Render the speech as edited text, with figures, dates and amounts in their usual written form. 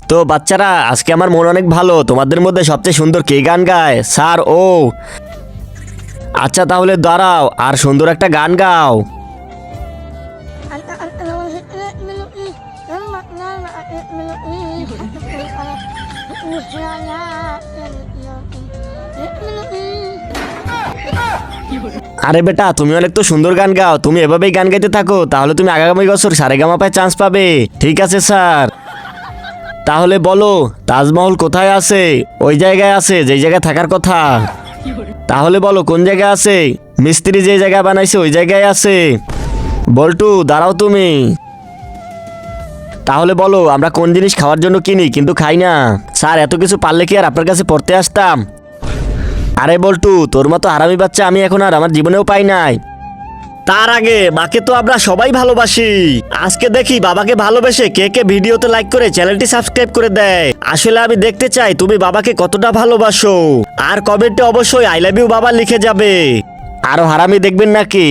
তো বাচ্চারা, আজকে আমার মন অনেক ভালো। তোমাদের মধ্যে সবচেয়ে সুন্দর কে গান গায়? স্যার ও। আচ্ছা তাহলে দাঁড়াও আর সুন্দর একটা গান গাও। আরে বেটা, তুমি অনেক তো সুন্দর গান গাও। তুমি এভাবেই গান গাইতে থাকো, তাহলে তুমি আগামী বছর সারেগামাপায় চান্স পাবে। ঠিক আছে স্যার। তাহলে বলো, তাজমহল কোথায় আছে? ওই জায়গায় আছে যেই জায়গায় থাকার কথা। তাহলে বলো কোন জায়গায় আছে? মিস্ত্রি যে জায়গায় বানাইছে ওই জায়গায় আছে। বল্টু দাঁড়াও তুমি। তাহলে বলো, আমরা কোন জিনিস খাওয়ার জন্য কিনি কিন্তু খাই না? স্যার, এত কিছু পারলে কি আর আপনার কাছে পড়তে আসতাম? আরে বল্টু, তোর মতো হারামি বাচ্চা আমি এখন আর আমার জীবনেও পাই নাই। তার আগে মাকে তো আমরা সবাই ভালোবাসি। আজকে দেখি বাবাকে ভালোবেসে কে কে ভিডিওতে লাইক করে চ্যানেলটি সাবস্ক্রাইব করে দেয়। আসলে আমি দেখতে চাই তুমি বাবাকে কতটা ভালোবাসো। আর কমেন্টে অবশ্যই আই লাভ ইউ বাবা লিখে যাবে। আরো হারামি দেখবেন নাকি?